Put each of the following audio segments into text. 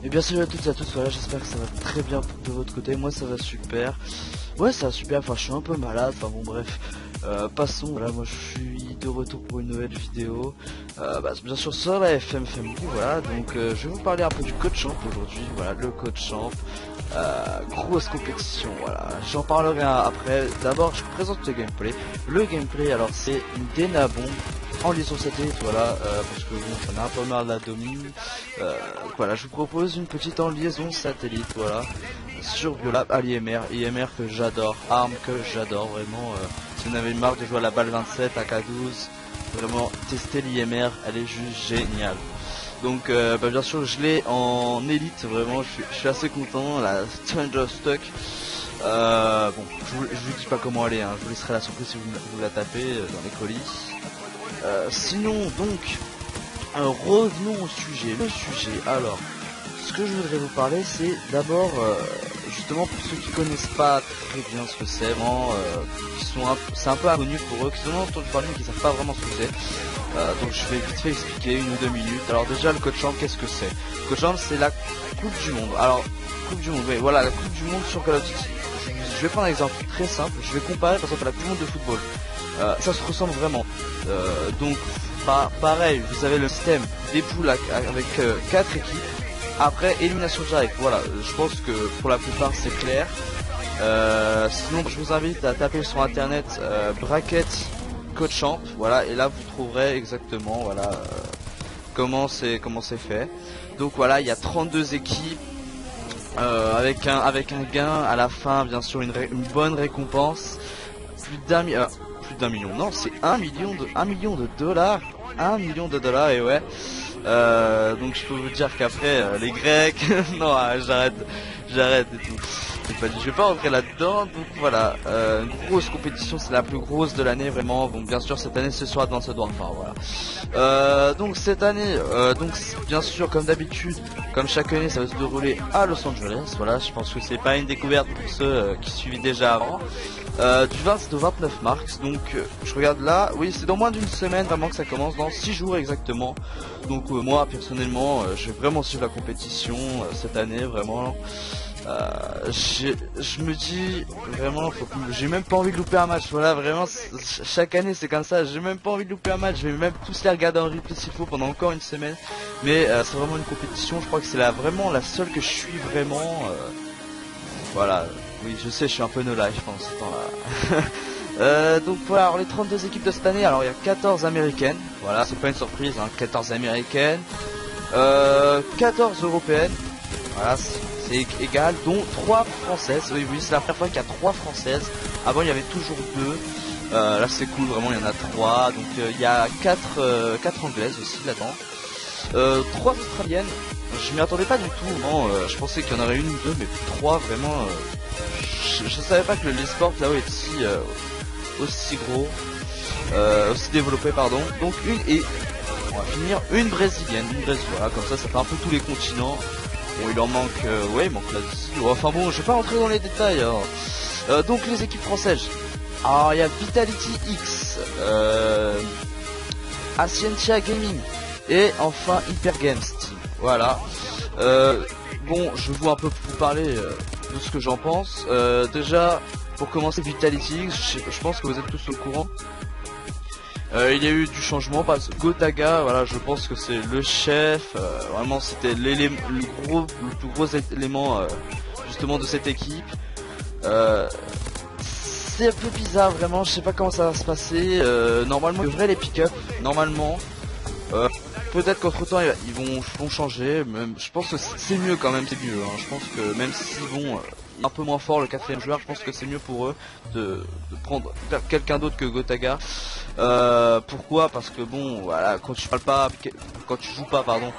Et bien salut à toutes et à tous, voilà, j'espère que ça va très bien de votre côté, moi ça va super. Ouais, ça va super, enfin je suis un peu malade, enfin bon bref. Passons, voilà, moi je suis de retour pour une nouvelle vidéo. Bien sûr sur la FM Family, voilà, donc je vais vous parler un peu du Code Champ aujourd'hui, voilà, le Code Champ. Grosse compétition, voilà, j'en parlerai après. D'abord je vous présente le gameplay. Le gameplay, alors c'est une Denabombe en liaison satellite, voilà, parce que bon, ça a un peu marre de la domine. Voilà, je vous propose une petite en liaison satellite, voilà, sur Biolab à l'IMR, IMR que j'adore, arme que j'adore vraiment. Si vous en avez marre de jouer à la balle 27 à K12, vraiment tester l'IMR, elle est juste géniale. Donc bien sûr je l'ai en élite, vraiment je suis assez content, la Thunderstruck. Bon, je vous dis pas comment elle est, hein. Je vous laisserai la surprise si vous la tapez dans les colis. Sinon donc revenons au sujet. Le sujet, alors ce que je voudrais vous parler, c'est d'abord justement pour ceux qui connaissent pas très bien ce que c'est, vraiment c'est un peu inconnu pour eux, qui ont entendu parler mais qui savent pas vraiment ce que c'est. Donc je vais vite fait expliquer 1 ou 2 minutes. Alors déjà le Code Champ, qu'est-ce que c'est? Le Code Champ, c'est la Coupe du Monde. Alors Coupe du Monde, oui, voilà, la Coupe du Monde sur Call of Duty. Je vais prendre un exemple très simple, je vais comparer par exemple à la Coupe du Monde de football. Ça se ressemble vraiment. Donc pareil, vous avez le système des poules avec 4 équipes. Après élimination directe, voilà, je pense que pour la plupart c'est clair. Sinon je vous invite à taper sur internet bracket Code Champ, voilà, et là vous trouverez exactement, voilà, comment c'est fait. Donc voilà, il y a 32 équipes avec un gain à la fin, bien sûr une bonne récompense, plus d'un million, non, c'est 1 million de dollars, 1 million de dollars, et ouais. Donc je peux vous dire qu'après les Grecs, non, j'arrête et tout. Je vais pas rentrer là-dedans, donc voilà, une grosse compétition, c'est la plus grosse de l'année vraiment. Bon, bien sûr cette année ce sera dans ce droit, enfin voilà. Donc cette année, donc bien sûr comme d'habitude, comme chaque année, ça va se dérouler à Los Angeles. Voilà, je pense que c'est pas une découverte pour ceux qui suivaient déjà avant. Du 20 au 29 mars, donc je regarde là, oui c'est dans moins d'une semaine vraiment que ça commence, dans 6 jours exactement. Donc moi personnellement je vais vraiment suivre la compétition cette année vraiment. Je me dis vraiment, j'ai même pas envie de louper un match, voilà, vraiment chaque année c'est comme ça, j'ai même pas envie de louper un match, je vais même tous les regarder en replay s'il faut pendant encore une semaine. Mais c'est vraiment une compétition, je crois que c'est vraiment la seule que je suis vraiment, voilà. Oui, je sais, je suis un peu no life pendant ce temps-là. Donc voilà, alors les 32 équipes de cette année, alors il y a 14 américaines, voilà, c'est pas une surprise, hein, 14 américaines, 14 européennes, voilà, c'est égal, dont 3 françaises. Oui, c'est la première fois qu'il y a 3 françaises, avant il y avait toujours 2, là c'est cool, vraiment il y en a 3, donc il y a 4 anglaises aussi là-dedans, 3 australiennes. Je m'y attendais pas du tout, non, je pensais qu'il y en aurait une ou deux, mais 3 vraiment. Je savais pas que l'esport là-haut est aussi gros, aussi développé, pardon. Donc on va finir une brésilienne, voilà, comme ça fait un peu tous les continents. Bon, il en manque, ouais, il manque là-dessus. Enfin bon, je vais pas rentrer dans les détails. Alors. Donc les équipes françaises. Alors il y a Vitality X, Ascientia Gaming et enfin Hyper Games Team. Voilà. Bon, je vais un peu vous parler de ce que j'en pense. Déjà, pour commencer, Vitality X, je pense que vous êtes tous au courant. Il y a eu du changement parce que Gotaga, voilà, je pense que c'est le chef. Vraiment, c'était le plus gros élément justement de cette équipe. C'est un peu bizarre, vraiment. Je sais pas comment ça va se passer. Normalement, il y aurait les pick-up. Normalement. Peut-être qu'entre temps ils vont changer, même, je pense que c'est mieux quand même, c'est mieux, hein. Je pense que même s'ils vont un peu moins fort le 4ème joueur, je pense que c'est mieux pour eux de prendre quelqu'un d'autre que Gotaga. Pourquoi? Parce que bon, voilà, quand tu joues pas pardon,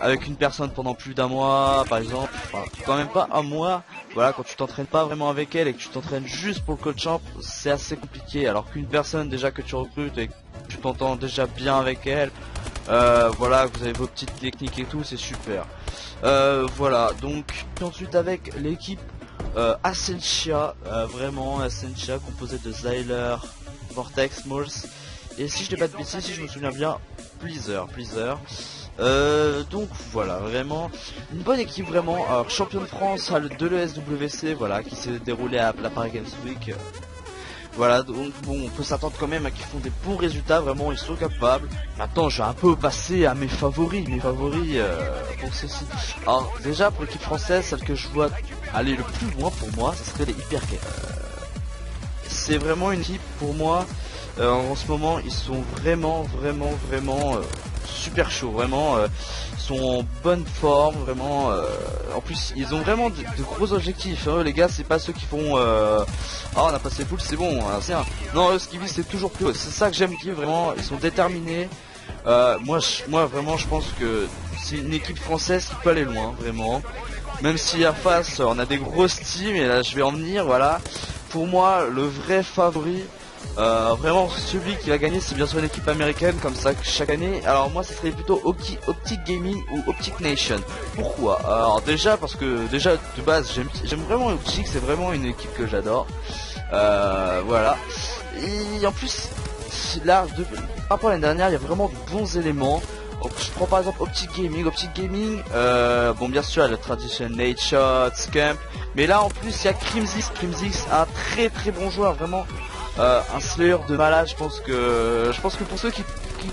avec une personne pendant plus d'un mois par exemple, enfin, quand même pas un mois, voilà, quand tu t'entraînes pas vraiment avec elle et que tu t'entraînes juste pour le Code Champ, c'est assez compliqué, alors qu'une personne déjà que tu recrutes et que tu t'entends déjà bien avec elle, voilà, vous avez vos petites techniques et tout, c'est super. Voilà, donc ensuite avec l'équipe Ascentia, vraiment Ascentia composée de Zyler, Vortex, Mols et si je dis pas de bêtises, si je me souviens bien, Pleaser. Donc voilà, vraiment une bonne équipe, vraiment. Alors, champion de France de l'ESWC, voilà, qui s'est déroulé à la Paris Games Week. Voilà, donc bon, on peut s'attendre quand même à qu'ils font des bons résultats, vraiment ils sont capables. Maintenant je vais un peu passer à mes favoris pour ceci. Alors déjà pour l'équipe française, celle que je vois aller le plus loin pour moi, ce serait les Hyper Games. C'est vraiment une équipe pour moi, en ce moment ils sont vraiment super chauds, vraiment ils sont en bonne forme, vraiment en plus ils ont vraiment de gros objectifs, hein, les gars, c'est pas ceux qui font ah on a passé full, c'est bon, hein, c'est un... Non, eux ce qu'ils visent c'est toujours plus haut, c'est ça que j'aime qui vraiment, ils sont déterminés. Moi vraiment je pense que c'est une équipe française qui peut aller loin, vraiment. Même si à face on a des grosses teams, et là je vais en venir, voilà. Pour moi le vrai favori, vraiment celui qui va gagner, c'est bien sûr une équipe américaine comme ça chaque année. Alors moi ça serait plutôt Optic Gaming ou Optic Nation. Pourquoi? Alors déjà parce que déjà de base j'aime vraiment Optic, c'est vraiment une équipe que j'adore. Voilà. Et en plus là par rapport à l'année dernière il y a vraiment de bons éléments. Donc, je prends par exemple Optic Gaming, bon bien sûr il y a le Tradition Nate Scamp, mais là en plus il y a Crimzix, un très bon joueur, vraiment un slayer de malade. Je pense que pour ceux qui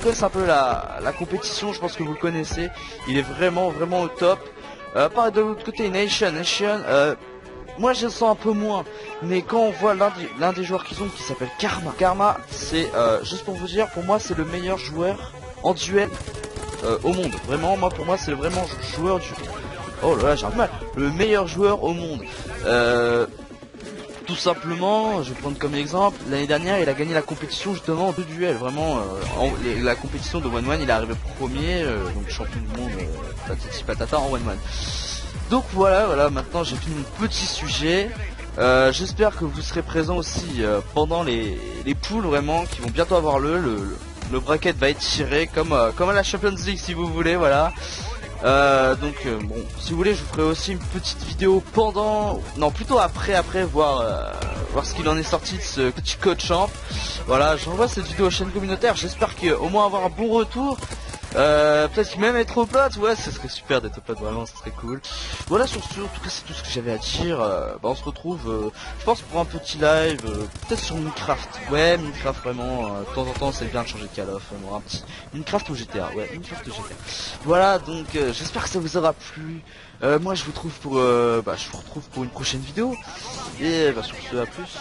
connaissent un peu la compétition, je pense que vous le connaissez, il est vraiment au top. Pareil de l'autre côté Nation, moi je le sens un peu moins, mais quand on voit l'un des joueurs qu'ils ont qui s'appelle Karma, c'est juste pour vous dire, pour moi c'est le meilleur joueur en duel au monde. Vraiment, moi pour moi c'est vraiment joueur du... Oh là là, j'ai un peu mal. Le meilleur joueur au monde. Tout simplement, je vais prendre comme exemple, l'année dernière il a gagné la compétition justement de duel. Vraiment, la compétition de 1-1, il est arrivé premier, donc champion du monde, patati patata en 1-1. Donc voilà, maintenant j'ai fini mon petit sujet. J'espère que vous serez présents aussi pendant les poules, vraiment, qui vont bientôt avoir le bracket va être tiré comme à la Champions League si vous voulez, voilà. Bon, si vous voulez je vous ferai aussi une petite vidéo pendant, non plutôt après voir ce qu'il en est sorti de ce petit code champ. Voilà, j'envoie cette vidéo aux chaînes communautaires, j'espère qu'au moins avoir un bon retour. Peut-être même être au pote, ouais, ce serait super d'être au pote, vraiment, ce serait cool. Voilà, sur ce, en tout cas, c'est tout ce que j'avais à dire. On se retrouve, je pense, pour un petit live, peut-être sur Minecraft. Ouais, Minecraft, vraiment, de temps en temps, c'est bien de changer de Call of, vraiment, un petit Minecraft ou GTA, ouais, Minecraft ou GTA. Voilà, donc, j'espère que ça vous aura plu. Moi, je vous retrouve pour une prochaine vidéo. Et, sur ce, à plus.